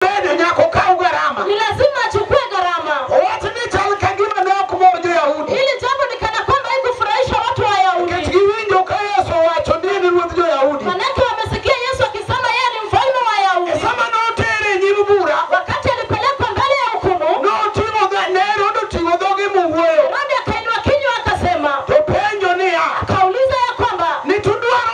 bende nyako kau garama. Ni lazima achukue gharama. Owachni chal kagima ne ok mor jo-Yahudi. Hili jambo ni kana kwamba haikufurahisha watu wa Yahudi. Nikech giwinjo ka Yesu owacho ni en ruodh jo-Yahudi. Manake wamesikia Yesu akisema yeye ni mfalme wa Yahudi. Sama notere nyim bura, Wakati alipelekwa mbele ya hukumu, noting'o dhoge mowuoyo. Herode akainua kinywa akasema, To penjo niya, akauliza ya kwamba ni tudwaro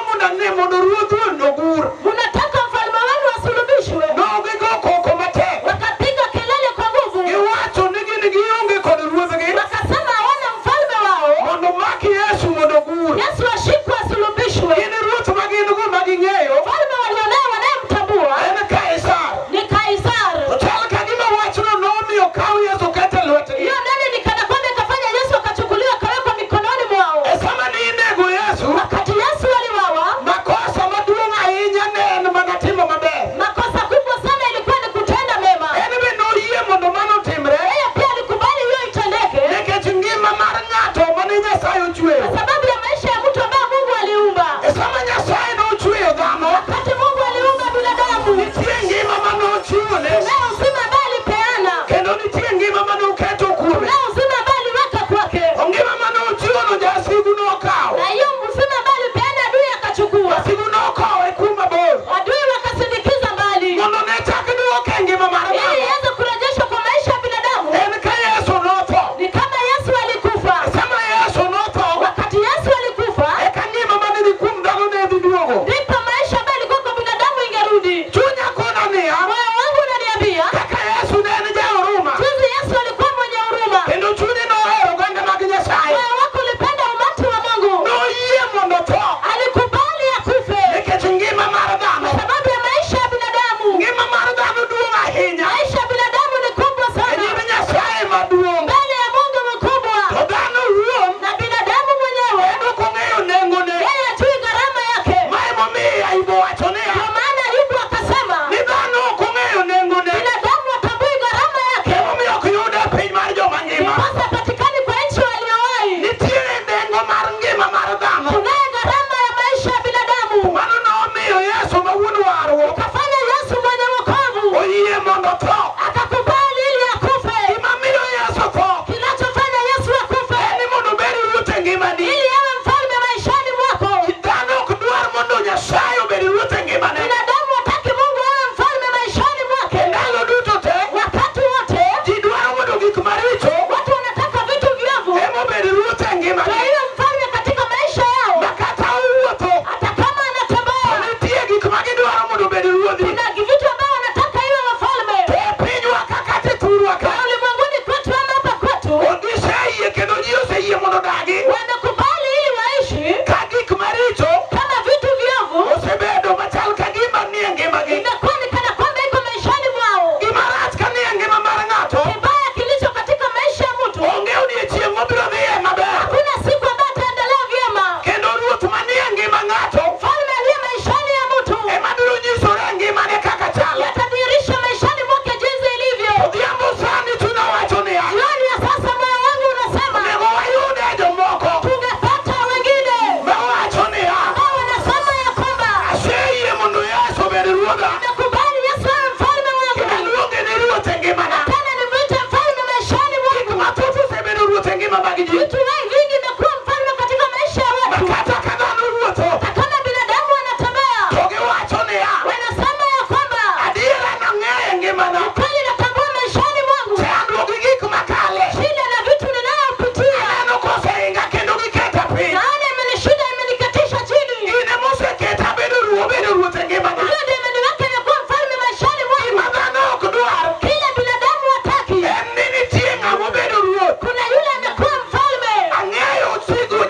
mondo ruodhu ogur. mnataka mfalme wenu asulubishwe? Nogigo koko matek. Wakapiga kelele kwa nguvu. Giwacho ni gin gionge kod ruodhgi. Wakasema hawana mfalme wao. Mondo maki Yesu mondo ogur. Yesu ashikwe asulubishwe. Gin ruoth ma gin go ma ging'eyo Mfalme walionao wanayemtambua en Kaisar. ni Kaisar. To chal kagima wachno nomiyo kaw Yesu kete lwetgi. Hiyo nani ni kana kwamba ikafanya Yesu akachukuliwa akawekwa mikononi mwao. Sama ni inego Yesu, Wakati Yesu aliwawa, makosa maduong' ahinya ne en mana timo maber. makosa kubwa sana ilikuwa ni kutenda mema. En be noyie mondo mano otimre, Yeye pia alikubali hiyo itendeke nikech ngima mar ng'ato mane Nyasaye ochweyo. kwa sababu ya maisha ya mtu ambaye Mungu aliumba. Sama Nyasaye nochweyo dhano, Wakati Mungu aliumba binadamu, nitie ngima mane ochiwone, leo uzima ambaye alipeana, kendo nitie ngima mane oketo kuome. leo uzima ambaye aliweka kwake, Ngima mane ochiwono jasigu nokawo. na hiyo uzima ambaye alipeana adui akachukua. Jasigu nokowe kuma bor, Adui wakasindikiza mbali mondo ne chak duoke ngima mar ili dhano. iweze kurejeshwa kwa maisha ya binadamu. En ka Yesu notho. Ni kama Yesu alikufa. Sama Yesu notho, Wakati Yesu alikufa, eka ngima mane ni kuom dhano ne dhi duogo. ndipo maisha ambayo ilikuwa kwa binadamu ingerudi. Chunya kono niya, Moyo wangu unaniambia kaka Yesu ne en jahuruma, jinsi Yesu alikuwa mwenye huruma. kendo chunye nohero oganda mag Nyasaye. Moyo wako ulipenda umati wa Mungu. Noyie mondo tho, Alikubali akufe nikech ngima mar dhano, kwa sababu ya maisha ya binadamu. ngima mar dhano duong' ahinya. Maisha ya binadamu ni kubwa E sana nyim Nyasaye maduong'. mbele ya Mungu mkubwa, To dhano wuon na binadamu mwenyewe en ok ong'eyo nengone. yeye hajui gharama yake. Ma emomiyo Ayubu wacho niya, Ndio maana Ayubu akasema ni dhano ok ong'eyo nengone. binadamu hatambui gharama yake, Emomiyo ok yude e piny mar joma ngima. ndiposa hapatikani kwa nchi waliowahi. Nitiere nengo mar ngima mar dhano. Kunaye gharama ya maisha ya binadamu. Mano nomiyo Yesu ma wuon warruok Kafanya Yesu mwenye wokovu oyie mondo tho. akakubali ili akufe. Gimamiyo Yesu tho Kinachofanya Yesu akufe en ni mondo obed ruoth e ngimani. ili awe mfalme maishani mwako. Dhano ok dwar mondo Nyasaye obed ruoth e ngimane. Binadamu hataki Mungu awe mfalme maishani mwake. Ndalo duto te Wakati wote ji dwaro mondo gik maricho watu wanataka vitu viovu ema obed ruoth e na ngimani. hiyo mfalme katika maisha yao. Ma kata owuotho, Hata kama anatembea, nitie gik ma gidwaro mondo obed ruodhi. kuna vitu ambavyo wanataka iwe wafalme. To e pinywa ka kata e thurwa ka, Na ulimwenguni kwetu ama hapa kwetu giseyie kendo ji oseyie mondo odagi wamekubali ili waishi ka gik maricho kama vitu viovu. osebedo machal ka gima nie ngimagi. Imekuwa ni kana kwamba iko maishani mwao. Gima rach ka nie ngima mar ng'ato, Kibaya kilicho katika maisha ya mtu, onge odiechieng' mobiro dhiye maber. hakuna siku ambayo ataendelea vyema. Kendo ruoth manie ngima ng'ato Mfalme aliye maishani ya mtu ema biro nyisore ngimane kaka chalo. yatadhihirisha maishani mwake jinsi ilivyo. Odhiambo sani chunya wacho niya, Jioni ya sasa moyo wangu unasema onego wayude jomoko tungepata wengine ma wacho niya, ambao wanasema ya kwamba aseyie mondo Yesu obed ruodha. nimekubali Yesu awe mfalme wangu, Kendo aluonge ni ruoth e ngimana. tena nimwite mfalme maishani Gik mwangu. mathoth osebedo ruoth e ngima mag ji. Vitu vingi imekuwa mfalme katika maisha ya Ma watu. kata ka dhano wuotho, Na kama binadamu wanatembea to giwacho niya, wanasema ya kwamba adiera nang'eyo e ngimana. kweli natambua maishani mwangu Chandruok gi gik makale shida na vitu ninayopitia, aneno kosehinga kendo giketa piny. naona imenishida, imeniketisha chini. In ema oseketa bedo ruoth e ngimana. Hiyo ndio imeniweka nimekuwa mfalme maishani mwangu. Gima dhano ok dwar Kile binadamu hataki, en ni nitie ng'ama obedo ruoth. kuna yule amekuwa mfalme. Ang'eyo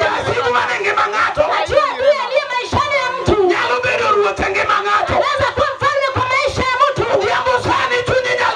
jasigu man e ngima ng'ato Najua adui aliye maishani ya mtu nyalo bedo ruoth e ngima ng'ato. anaweza kuwa mfalme kwa maisha ya mtu. Odhiambo sani chunyi nyalo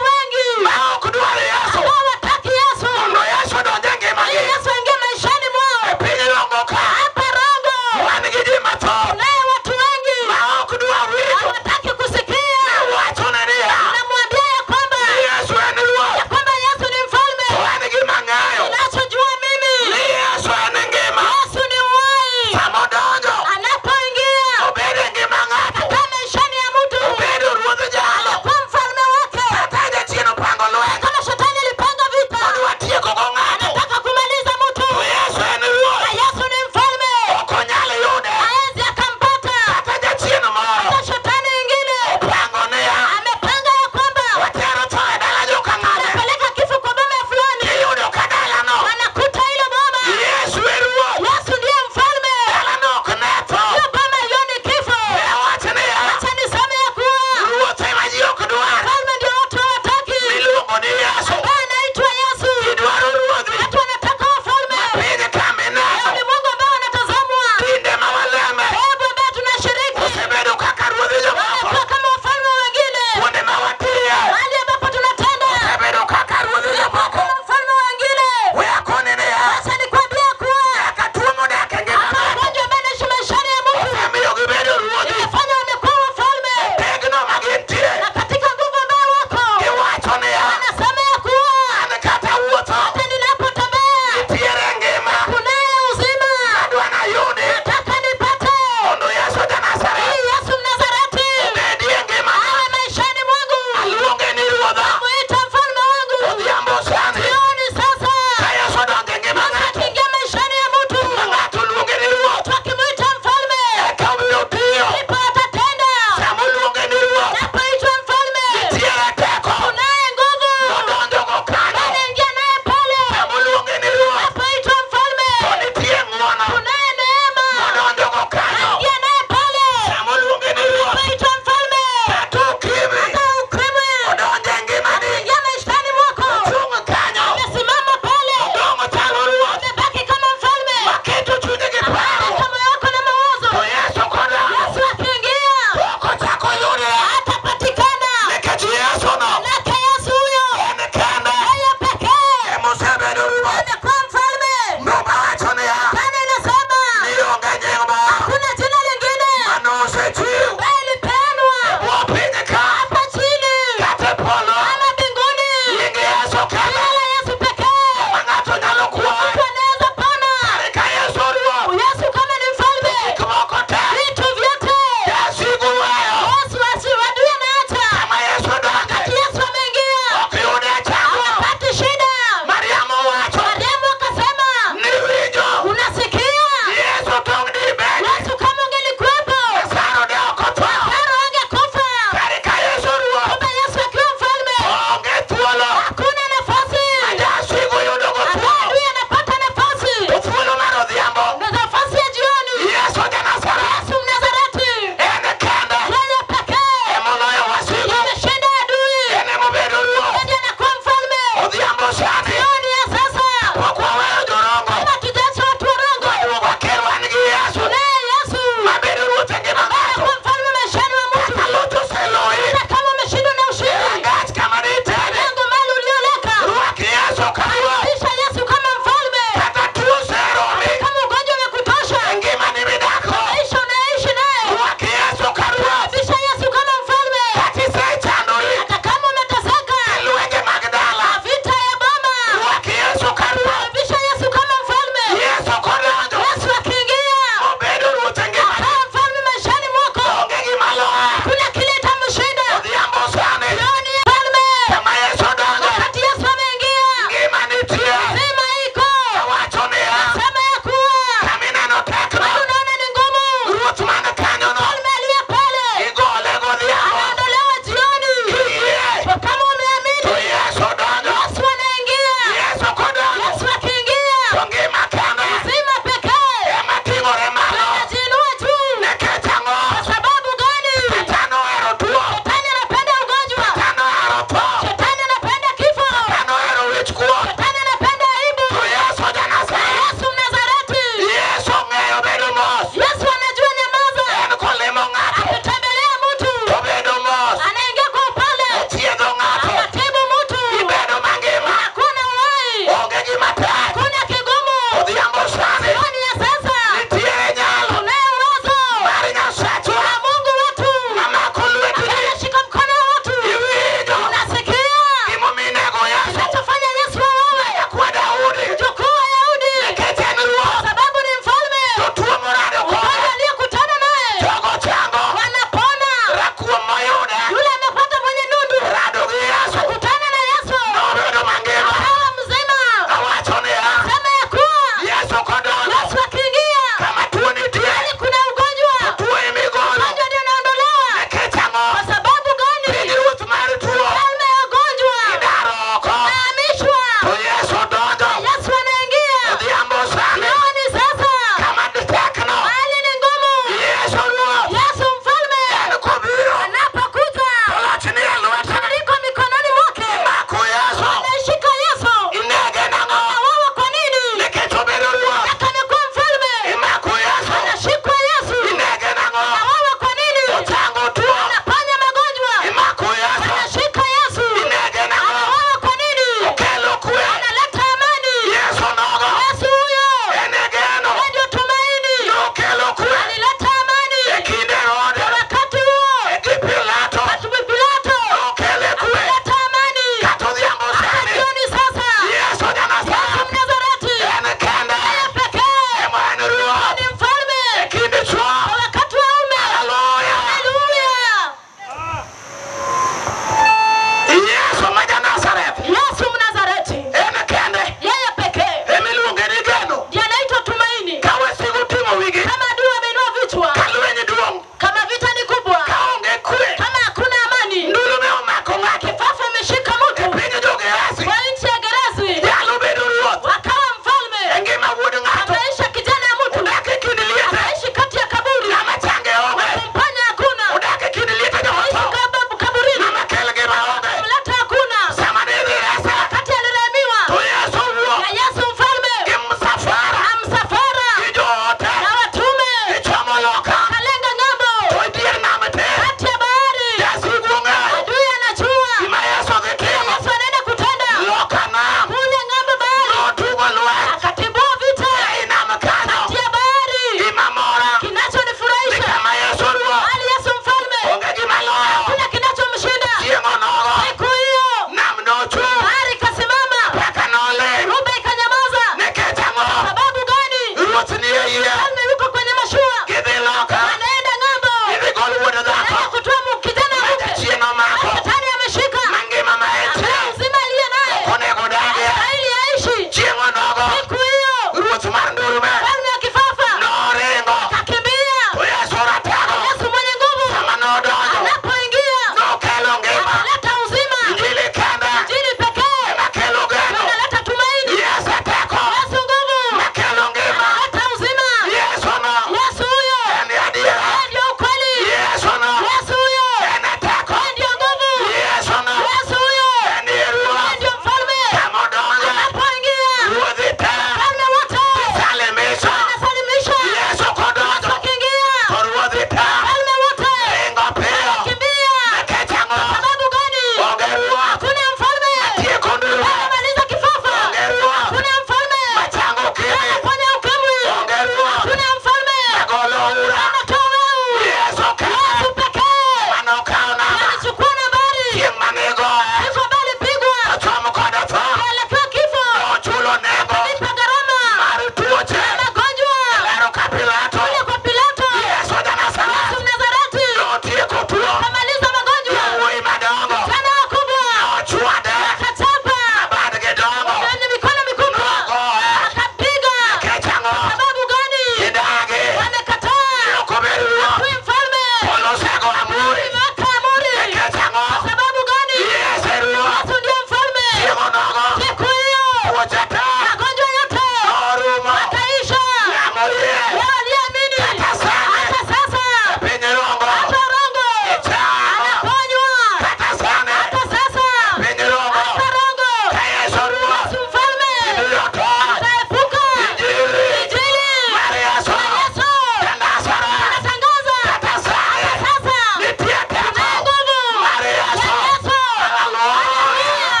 wigi. Kama adui ameinua vichwa. Kalwenye duong. Kama vita ni kubwa. Kaonge kwe. Kama hakuna amani. Ndulume omako ng'ato. Kifafa imeshika mtu. Epinyo Jogerasi. Kwa nchi ya Gerasi. Nyalo bedo ruoth. Wakawa mfalme. Engima wuod ng'ato. Maisha kijana ya mtu. Udake kind liete. Anaishi kati ya kaburi. Ng'ama change onge. Kumpanya hakuna. Udake kind liete jomoto. Anaishi kaburini. Ng'ama kelge maonge. Kumleta hakuna. Sama nidhi resa. Wakati alirehemiwa. To Yesu wuok. Na Yesu mfalme. Gi msafara. Na msafara. Gi joote. Na watume. Gichomo loka. Kalenga ng'ambo. To dier nam te. Kati ya bahari. Jasigu ong'eyo. Adui anajua. Gima Yesu dhi timo. Yesu anaenda kutenda. Loka nam. Kule ng'ambo bahari. Notugo lweny. Akatibua vita. Ei nam kanyo. Kati ya bahari. Gima mora. Ni Kinachonifurahisha. kama Yesu ruoth. Hali Yesu mfalme. Onge gima loyo. Hakuna kinachomshinda. Chieng' onogo. Siku hiyo. Nam nochung'. Bahari ikasimama. Paka noling. Ruba ikanyamaza. Nikech ang'o? Sababu gani? Ruoth ni e yie. Mfalme yuko kwenye mashua. Gidhi loka. Anaenda ng'ambo. Gidhi gol wuod dhako. Anaenda kutoa kijana Ma mke. jachien omako. Shetani ameshika. Mangima ma entie. Ambaye uzima aliye naye. Onego dagie. Stahili aishi. Chieng' onogo. Siku hiyo. Ruoth mar ndulme. Mfalme wa kifafa. Noringo. Akakimbia. To Yesu ratego. Yesu mwenye nguvu. Sama nodonjo. Anapoingia. Nokelo ngima. Analeta uzima. Injili kende. Injili pekee. Ema kelo geno. Analeta tumaini. Yesu teko. Yesu nguvu. Makelo ngima. Analeta uzima. Yesu no. Yesu huyo. En adiera. Yeye ndio ukweli. Yesu no. Yesu huyo. En teko. Yeye ndio nguvu. Yesu no. Yesu huyo. En Yeye ruoth. ndio mfalme. Kama odonjo. Anapoingia. Ruodhi te. Wafalme wote. Salimisho. Anasalimisha. Yesu kodonjo. Akiingia. To ruodhi te. Wafalme wote. Ringo piyo. Kimbia. Nikech ang'o? Sababu gani? Onge ruoth. Hakuna mfalme. Tieko ndulme. Anamaliza kifafa. Onge ruoth. Hakuna mfalme. Machango ukimwi. Anafanya ukimwi. Onge ruoth. Hakuna mfalme. Magolo ura. Anatoa weu. Yesu kende. Yesu pekee. Manokawo namba. Alichukua nambari. Chieng' manigoye. Kifo bali pigwa. Ochomo kode tho. Kuelekea kifo. Ochulo nengo. Lipa gharama. Mar tuoche. Magonjwa. Lero ka Pilato. Kule kwa Pilato. Yesu Janazareth. Yesu Mnazareti. Notieko tuo. Kamaliza magonjwa. Yawuoyi madongo. Sana wakubwa. Nochwade. Akachapa. Badgi dongo. Wenye mikono mikubwa. Nogoye. Akapiga. Nikech ang'o? Sababu gani? Idagi. Wamekataa. Ok obed ruoth. Huyu mfalme. Olosego amuri. Ameweka amuri. Nikech ang'o? Sababu gani? Yesu e ruoth. Yesu ndio mfalme. Chieng' onogo. Siku hiyo. Tuoche te. Magonjwa yote. Norumo. Wakaisha. Ng'ama oyie. Wao waliamini. Kata sani. Hata sasa. Piny rongo. Hata Rongo. Ichamo. Anaponywa. Kata sani. Hata sasa. Piny rongo. Hata Rongo. Ka Yesu ruoth. Yesu mfalme. Ibiro toa. Ataepuka. Injili. Injili. Mar Yesu. Mar Yesu. Janazareth. Anatangaza. Kata saye. Sasa. Nitie teko. Tunaye nguvu. Mar Yesu. Ya Yesu. Hallelujah. Haleluya.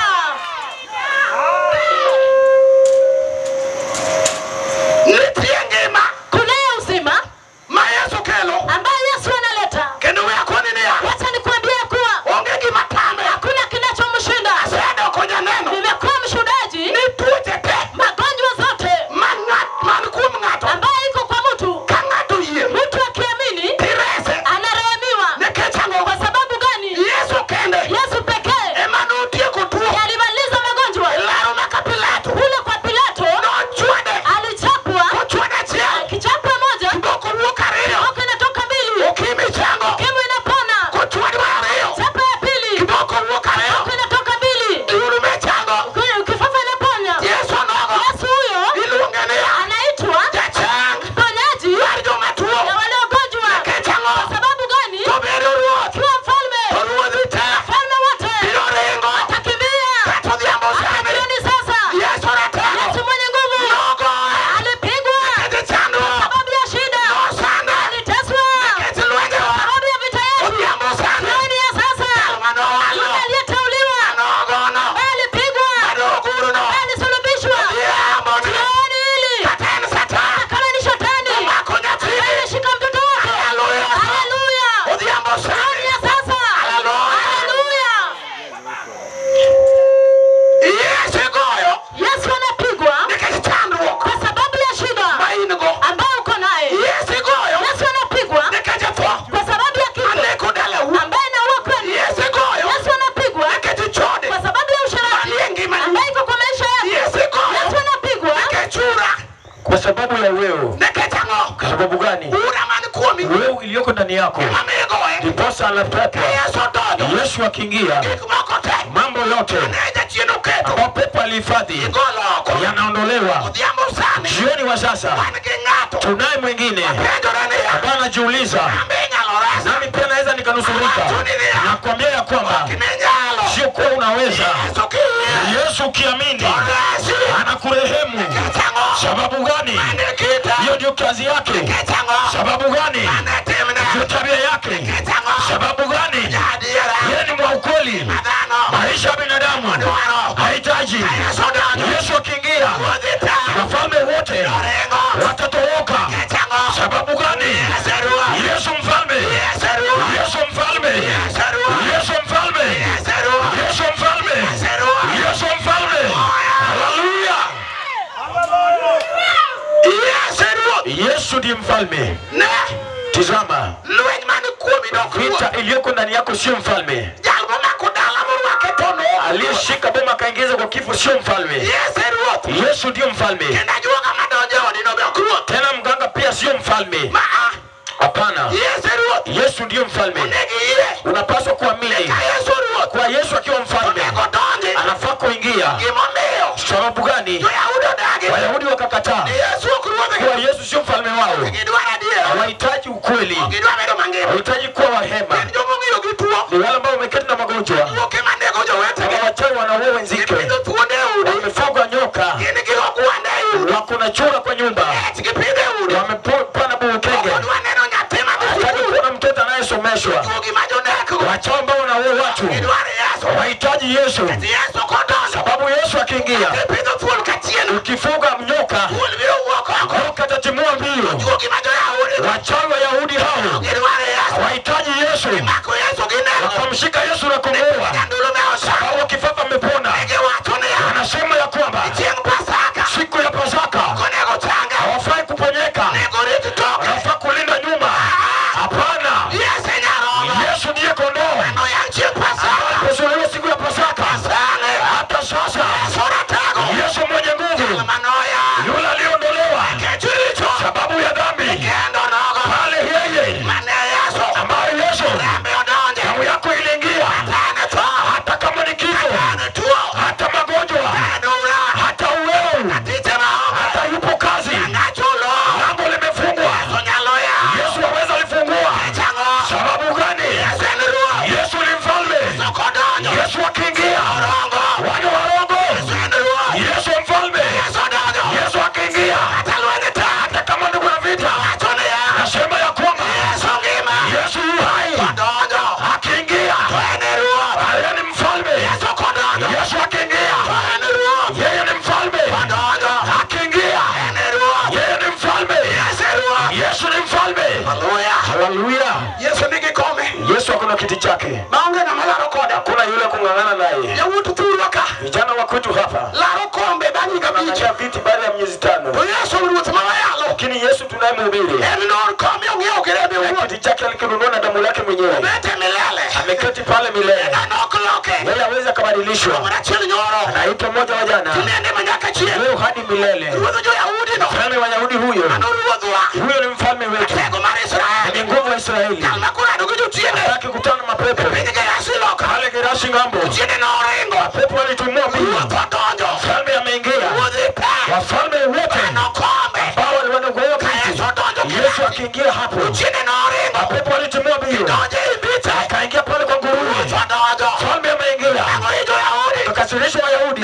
Nitie ngima. Kunaye uzima. Ma gani? Uramani kuomi. Wewe iliyoko ndani yako. Mamegoe. Ndiposa anapepwa. Yesu akiingia, mambo yote ambapo pepo alihifadhi yanaondolewa. Jioni wa sasa tunaye mwingine ambaye anajiuliza, nami pia naweza nikanusurika. Nakwambia ya kwamba sio kuwa unaweza. Yesu ukiamini anakurehemu. Sababu gani? Hiyo ndio kazi yake. Sababu gani? Ndio tabia yake. Sababu gani? Yeye ni mwa ukweli. Maisha ya binadamu hahitaji. Yesu akiingia, wafalme wote watatoroka. Sababu gani? Yesu mfalme. Yesu mfalme. Yesu mfalme. Yesu mfalme. Yesu mfalme. Haleluya. Yesu ndiye mfalme. Tazama, vita iliyoko ndani yako sio mfalme. Aliyeshika boma akaingiza kwa kifo sio mfalme. Yesu ndiye mfalme. Tena mganga pia sio mfalme. Hapana. Yesu ndiye mfalme. Unapaswa kuamini kwa Yesu akiwa mfalme anafaa kuingia. Sababu gani? Wayahudi wakakataa kwa Yesu sio mfalme wao. Hawahitaji ukweli. Hawahitaji kuwa wahema. Ni wale ambao wameketi na magonjwa. Kama wachawi wanaua wenzake. Wamefungwa nyoka. Wako na chura kwa nyumba. Wamepana bukenge. Hataki kuona mtoto anayesomeshwa. Wachawi ambao wanaua watu. Hawahitaji Yesu. Sababu Yesu akiingia, ukifunga mnyoka, nyoka atatimua mbio. Wachawi Wayahudi hao hawahitaji Yesu. Wakamshika Yesu na kumuua. Sababu kifafa amepona. Anasema ya kwamba siku ya Pasaka hawafai kuponyeka. Hawafai kulinda nyuma. Hapana. Yesu ndiye kondoo. Alipozuiliwa siku ya Pasaka. Hata sasa Yesu mwenye nguvu. Yule aliondolewa sababu ya dhambi. Pale yeye ambaye Yesu damu yako iliingia. Hata kama ni kifo, hata magonjwa, hata uwevu, hata yupo kazi, lango limefungwa, Yesu aweza lifungua. Sababu gani? Yesu ni mfalme. Yesu akiingia, wale warongo. Yesu mfalme. Yesu akiingia, hata kama ndugu na vita, nasema ya kwamba Yesu yu hai. Akiingia, yeye ni mfalme. Yesu akiingia, yeye ni mfalme. Akiingia, yeye ni mfalme. Yesu ni mfalme. Haleluya. Yesu ni gikome. Yesu akona kiti chake. Maonge na malaro koda. Kuna yule kungangana naye. Ya mtu turuka. Vijana wa kwetu hapa. Laro kombe bani kabiji. Acha viti baada ya miezi 5. Yesu ulimutima yalo. Lakini Yesu tunayemhubiri. Elinor kome ongeo gerebe huo. Kiti chake alikinunua na damu yake mwenyewe. Bete milele. Ameketi pale milele. Anokoloke. Yeye hawezi kubadilishwa. Mwanachini nyoro. Anaitwa mmoja wa jana. Tunende manyaka chie. Leo hadi milele. Ruodho jo Yahudi no. Mfalme wa Yahudi huyo. Anoruodhwa. Huyo ni mfalme wetu. Ni nguvu wa Israeli. Hataki kutana na mapepo. Pale Gerashi ngambo. Mapepo walitumua mbio. Mfalme ameingia. Wafalme wote ambao waliwanogea kiti. Yesu akiingia hapo. Mapepo walitumua mbio. Akaingia pale kwa nguruwe. Mfalme ameingia. Tukasirishwa Wayahudi.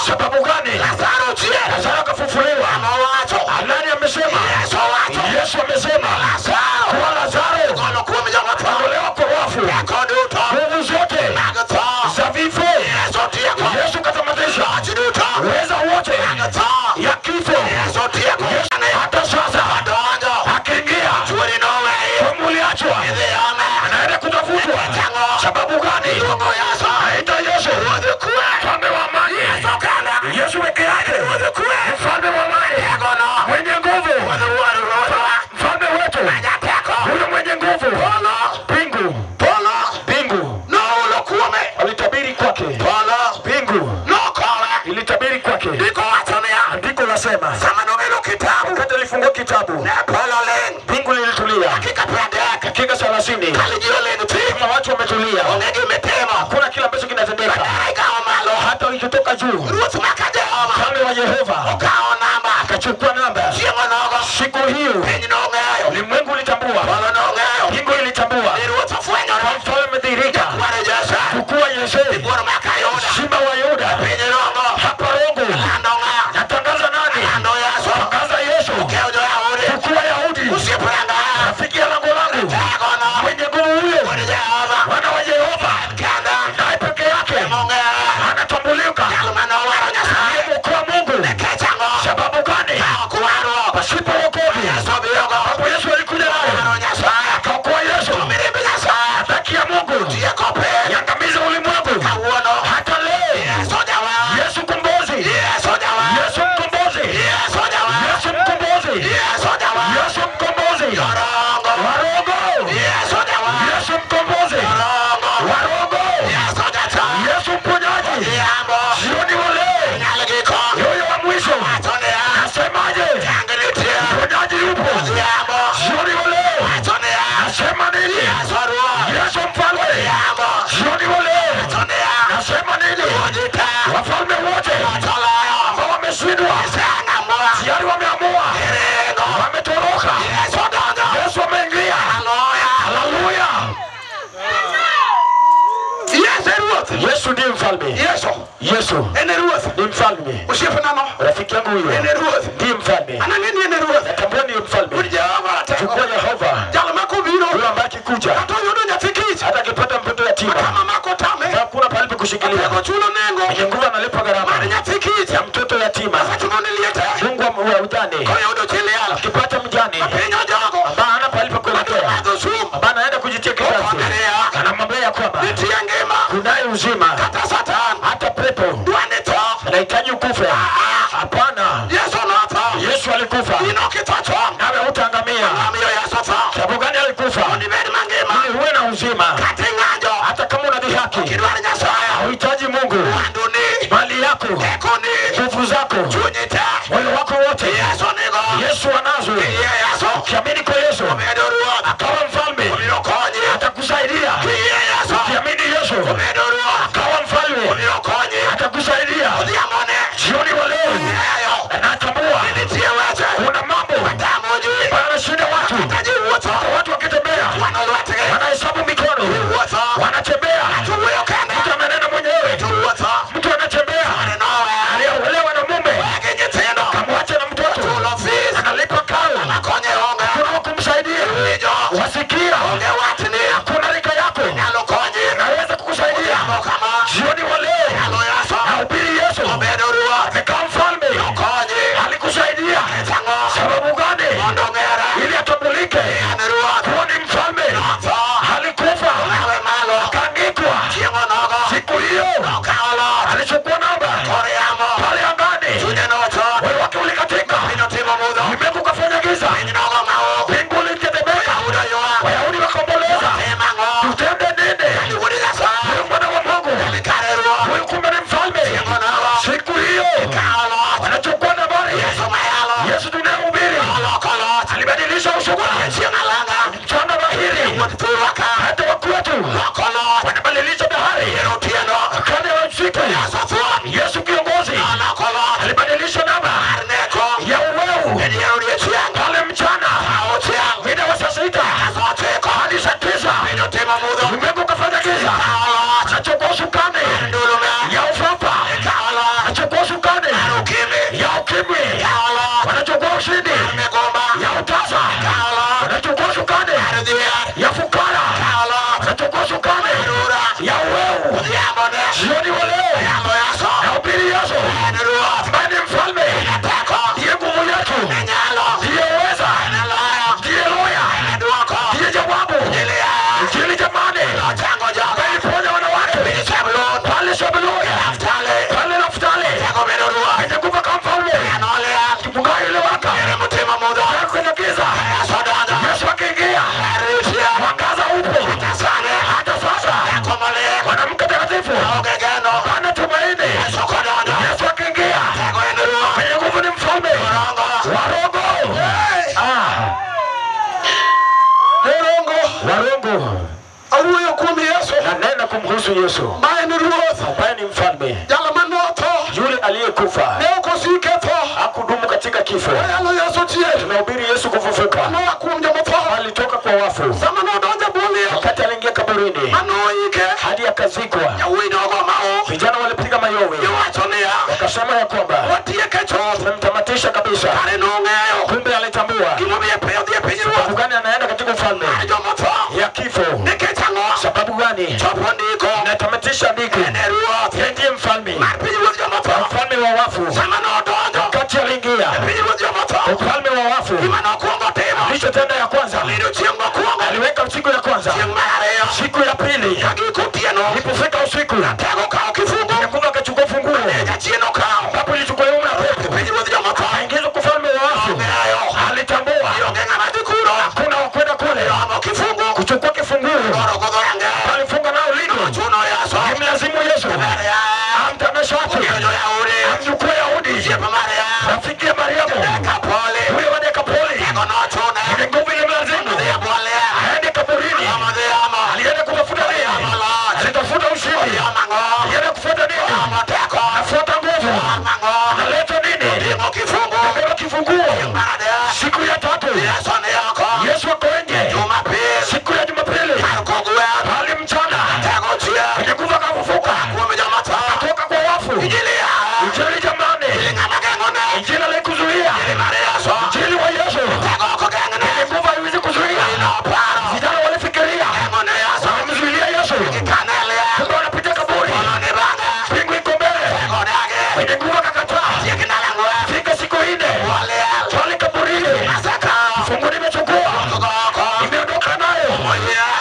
Sababu gani? Lazaro akafufuliwa. Nani amesema? Yesu amesema. Kwa Lazaro ondolewa kwa wafu. Nguvu zote za vifo Yesu katamatisha. Uweza wote ya kifo hata sasa akiingia kwa muliachwa anaenda kutafutwa. Sababu gani? Aita Yesu mfalme wa amani. Yesu peke yake mfalme wa amani, mwenye nguvu, mfalme wetu huyo mwenye nguvu. Bingu alitabiri kwake. Bingu ilitabiri kwake. Andiko nasema wakati alifungua kitabu Hakuna kila ambacho kinatendeka. Hata ulichotoka juu. Mfalme wa Yehova akachukua namba. Siku hiyo ulimwengu ulitambua, mbingu ilitambua, mfalme dhihirika kukuwa Yesu, simba wa Yuda. Hapa Rongo natangaza nani? Tangaza Yesu kukuwa Yahudi. Nafikia lango langu mwenye nguvu huyo, wana wa Yehova, naye peke yake anatambulika kwa Mungu. Sababu gani? Pasipo wokovu hapo Yesu alikuja nayo, akaokoa Yesu, haki ya Mungu yangamiza ulimwengu. Hata leo Yesu mkombozi, Yesu mkombozi, Yesu mkombozi, Yesu mkombozi Warongo, Yesu mkombozi Warongo, Yesu mponyaji. Jioni wa leo yoyo wa mwisho nasemaje? Mponyaji yupo. Jioni wa leo nasema nini? Yesu mfalme. Jioni wa leo nasema nini? Wafalme wote ambao wameshindwa tayari wameamua, wametoroka. Yesu ameingia. Haleluya. Yesu ndiye mfalme. Yesu ni mfalme. Rafiki yangu huyo ndiye mfalme. Natambua ni mfalme. Chukua Yehova huyo ambaye akikuja hata akipata mtoto yatima hakuna pahali pa kushikilia. Mwenye nguvu analipa gharama ya mtoto yatima. Mungu wa ujane akipata mjane ambaye hana pahali pa kuelekea, ambaye anaenda kujitia kizazi, anamwambia ya kwamba kunaye uzima. Hata pepo anahitaji ukufe. Hapana, Yesu alikufa nawe utaangamia. Sababu gani alikufa? Ili uwe na uzima. Hata kama unadhihaki, hauhitaji Mungu, mali yako, nguvu zako, moyo wako wote Yesu anazo. Ukiamini kwa Yesu akawa mfalme, atakusaidia. Ukiamini Yesu akawa mfalme, atakusaidia. Jioni wa leo natambua kuna mambo yanashinda watu. Watu wakitembea wanahesabu mikono, wanatembea. Mtu amenena mwenyewe, mtu anatembea aliyeolewa na mume, kamwacha na mtoto, analipa karo, kuna kumsaidia. Wasikia hakuna rika yako naweza kukusaidia. Jioni wa leo nahubiri Yesu amekaa mfalme, alikusaidia. Sababu gani? Ili atambulike kuwa ni mfalme. Alikufa akaangikwa. Siku hiyo alichukua namba pale angani, wewe wake ulikatika, ulimwengu ukafanya giza, mbingu ilitetemeka, Wayahudi wakomboleza. Tutende nini? Huyu mwana wa Mungu, huyu kumbe ni mfalme. Siku hiyo wanachukua nambari. Yesu tunayehubiri alibadilisha ushuhuda. Mchana mahiri hata wakwetu wanabadilisha bahari kande wa usiku. Yesu kiongozi alibadilisha namba ya uweu pale mchana mida wa saa 6 hadi saa 9. Ulimwengu kafanya giza. Anachukua usukani ya ufafa, anachukua usukani ya ukimwi, wanachukua ushindi ya utasa, wanachukua usukani ya fukara, wanachukua usukani ya uweu. Jioni wa leo nahubiri Yesu ambaye ni mfalme, ndiye nguvu yetu, ndiye uweza, ndiye loya, ndiye jawabu. Injili jamani, aliponya wanawake pale Zabuloni, pale Naftali, mwenye nguvu kama mfalme, kipunga yule waka kwenye giza. Yesu akiingia, mwangaza upo. Hata sasa mwanamke mtakatifu ana tumaini. Yesu akiingia, mwenye nguvu ni mfalme. Warongo Warongo auyo kumi Yesu nanena kumhusu Yesu. Maye ni ruoth. Ambaye ni mfalme. Jalo manotho. Yule aliyekufa. Ne okosike tho. Hakudumu katika kifo. Yalo Yesu chier. Tunahubiri Yesu kufufuka. Ano akum jomotho. Alitoka kwa wafu. Sama no donja bulia. Wakati aliingia kaburini. Ano ike. Hadi akazikwa. Yawi dogo mao. Vijana walipiga mayowe. Yawachonia. Wakasema ya kwamba watie kecho. Tumemtamatisha kabisa. Kare nongeo. Kumbe alitambua. Kimwambia peo die penye Sababu gani anaenda katika ufalme ya kifo? Sababu gani? Natamatisha andiko. Yeye ndiye mfalme. Mfalme wa wafu. Wakati aliingia ufalme wa wafu, hicho tenda ya kwanza aliweka siku ya kwanza. Siku ya pili ilipofika usiku, Mungu akachukua funguo. Hapo ilichukuliwa na pepo. Akaingizwa kwa ufalme wa wafu. Alitambua hakuna wakwenda kule kuchukua kifunguo. Alifunga nao lindo. Imlazimu Yesu amtamesha watu, amchukue Yahudi, rafiki ya Mariamu, huyo wa Dekapoli. Ile nguvu ilimlazimu aende kaburini. Alienda kutafuta nini? Alitafuta ushindi. Alienda kufuata nini? Afuata nguvu. Analeta nini? Kabeba kifunguo. Siku ya tatu Yesu ako nje. Siku ya Jumapili hali mchana alikufa kafufuka kutoka kwa wafu. Injili jamani, injili alikuzuia, injili wa Yesu alikufa haiwezi kuzuia. Vijana walifikiria wamemzuilia Yesu, kumbe wanapita kaburi. Mbingu iko mbele, mwenye nguvu akakataa. Fika siku ine twali kaburini, fungu nimechukua, nimeondoka nayo.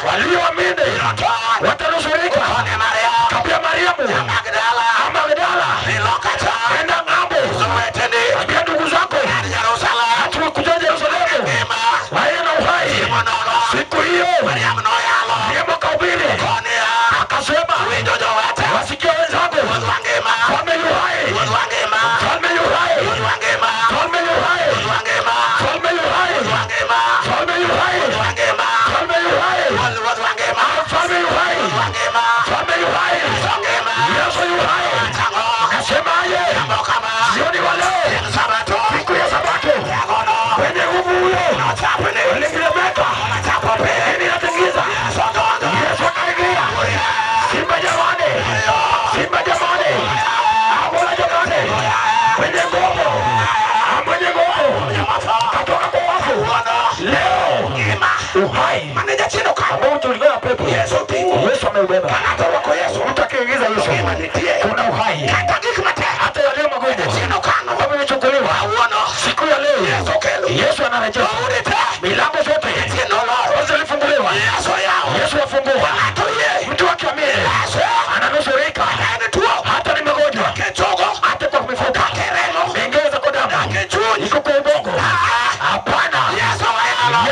Walioamini watanusurika. Kabla Mariamu Magdala enda ng'ambo, ambia ndugu zako hatukuja Yerusalemu wae na uhai. Siku hiyo Mariamu kahubiri akasema, wasikia wenzangu, mfalme yu hai, mfalme yu hai, mfalme yu hai, mfalme yu hai, mfalme yu hai, mfalme yu hai, mfalme yu hai, mfalme yu hai, Yesu yu hai. Nasemaje? Jioni wa leo, siku ya Sabato, kwenye nguvu huyo ulikilemeka, ini natingiza, Yesu akaingia. Simba jamani, simba jamani, abola jamani, kwenye nguvu, mwenye nguvu katoka kwa wafu. Leo uhai ambao tulikuwa pepo, Yesu ameubeba. Mtu akiingiza Yesu kuna uhai. Hata yale magumu ambayo yamechukuliwa siku ya leo, Yesu anarejesha. Milango zote zilifunguliwa, Yesu afungua. Mtu akiamini ananusurika. Hata ni magonjwa, hata kwa mifupa, mengeza kwa damu, iko kwa ubongo. Hapana,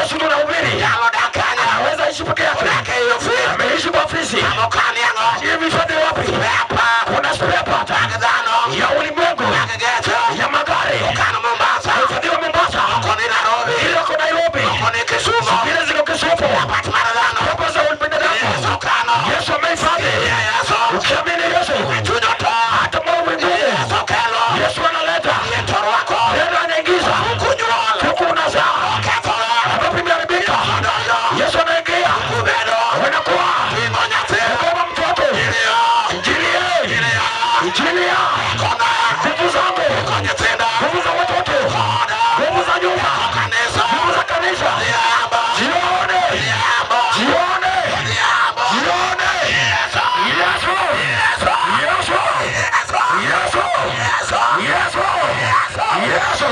Yesu tunahubiri anaweza ishi peke yake. Ameishi kwa ofisi. Hivi fade wapi? Kuna spare part ya ulimwengu ya magari. Fade wa Mombasa, ile kwa Nairobi, ile ziko Kisumu. Hapa za ulipenda Yesu ameifadhi. Ukiamini Yesu hata mwa mwingine Yesu analeta. Neno anaingiza huku unazaa. Hapa imeharibika, Yesu anaingia. Wanakuwa kama mtoto. Injili ya nguvu zangu, nguvu za watoto, nguvu za nyumba, nguvu za kanisa. Jione, jione, jione. Yesu, Yesu, Yesu, Yesu, Yesu.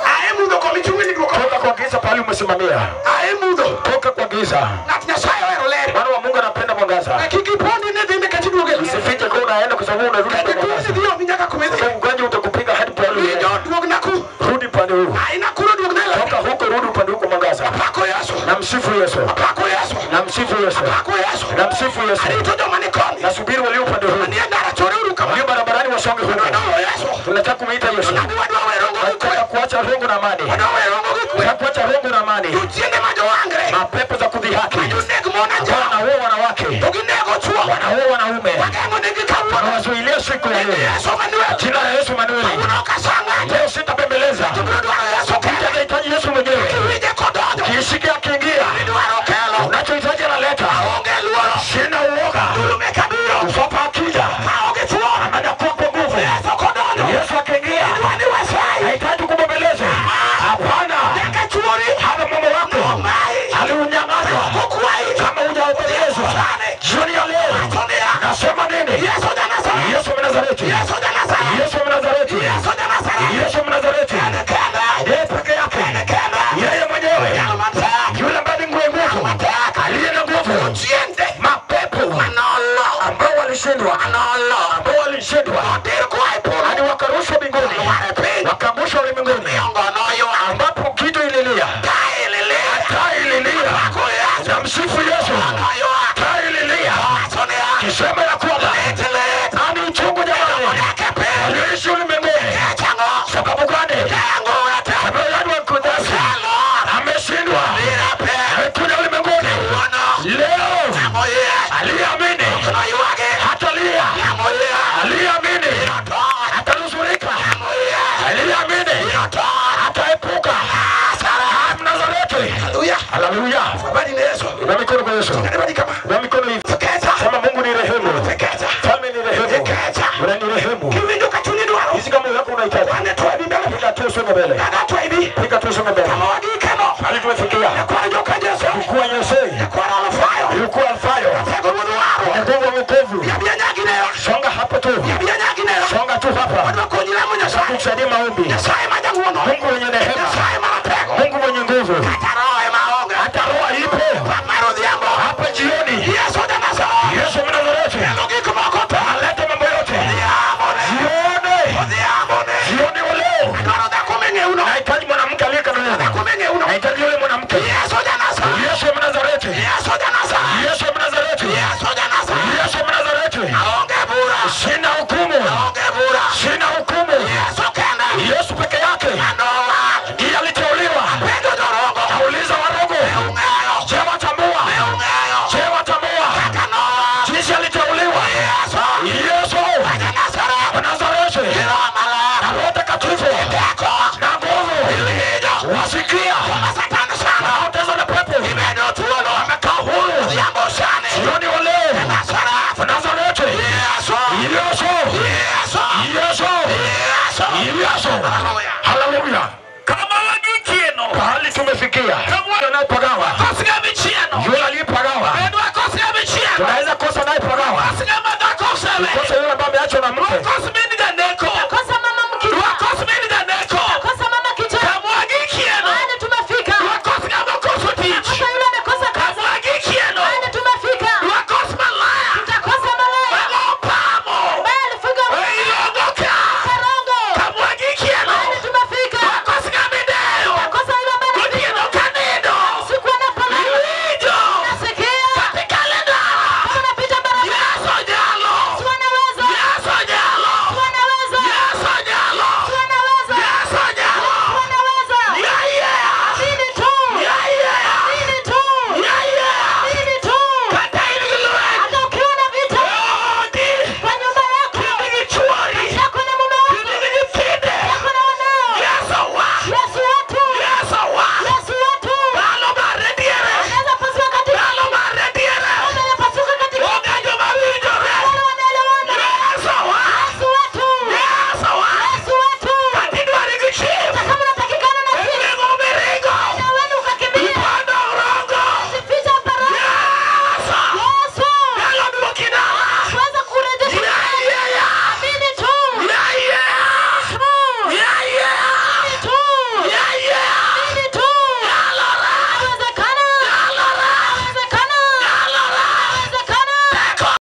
Aemudo kwa michungini duko. Toka kwa giza pale umesimamia. Aemudo. Toka kwa giza. Bwana wa Mungu anapenda mwangaza. Usifiche kwa unaenda kwa sababu unarudi kwa mwangaza. Kwa ugonjwa utakupiga hadi pale ulienda. Rudi pande huu. Toka huko rudi pande huko mwangaza. Na msifu Yesu. Na msifu Yesu. Na msifu Yesu. Nasubiri walio pande huu. Walio barabarani wasonge huko. Tunataka kumuita Yesu. Tunataka kuacha rungu na amani. Za kuacha rungu na amani. Mapepo za kudhihaki. Wanaua wanawake. Wanaua wanaume. Wanawazuilia siku ya leo. Jina la Yesu Manueli. Leo sitapembeleza. Unahitaji Yesu mwenyewe. Kishika akiingia. Unachohitaji analeta. Sina uoga. Usopa akija. Anakuwa kwa nguvu. Yesu akiingia. Hahitaji kubembeleza. Hapana. Hata mama wako aliunyang'anywa. Kama hujaombelezwa. Jioni ya leo. Nasema nini? Yesu wa Nazareti. Yesu wa Nazareti. Yesu wa Nazareti. Yeye peke yake. Yeye mwenyewe. Yule ambaye ni nguvu. Aliye na nguvu. Mapepo ambao walishindwa. Ambao walishindwa. Hadi wakarushwa mbinguni. Wakaangushwa ulimwenguni. Ambapo kitu ililia. Taa ililia. Na msifu Yesu. Taa ililia. Kisema ya kwamba ani uchungu jamani. Aliishi ulimwenguni. Sababu gani? Sababu ya kudasi. Ameshindwa. Amekuja ulimwenguni. Leo aliamini hatalia. Aliamini hatanusurika. Aliamini hataepuka. Mnazareti. Haleluya. Ina mikono kwa Yesu. Ina mikono hivi. Sema Mungu ni rehemu. Falme ni rehemu. Unanirehemu. Hizi kama yako unahitaji. Piga tu songa mbele. Piga tu songa mbele. Hadi tumefikia. Kwa Yesu. Yuko alfayo. Nguvu mkovu. Songa hapo tu. Songa tu hapa. Kusaidia maombi. Mungu mwenye rehema. Mungu mwenye nguvu. Hata roho ipo. Hapa jioni. Yesu wa Nazareti. Alete mambo yote. Jioni wa leo. Nahitaji mwanamke aliyekamilika. Nahitaji yule mwanamke. Yesu wa Nazareti. Yesu wa Nazareti. Yesu wa Nazareti. Sina hukumu. Sina hukumu. Yesu peke yake. Ndiye aliteuliwa. Auliza warogo. Je, watambua? Je, watambua? Jinsi aliteuliwa. Yesu wa Nazareti. Na Roho Mtakatifu. Na nguvu. Wasikia.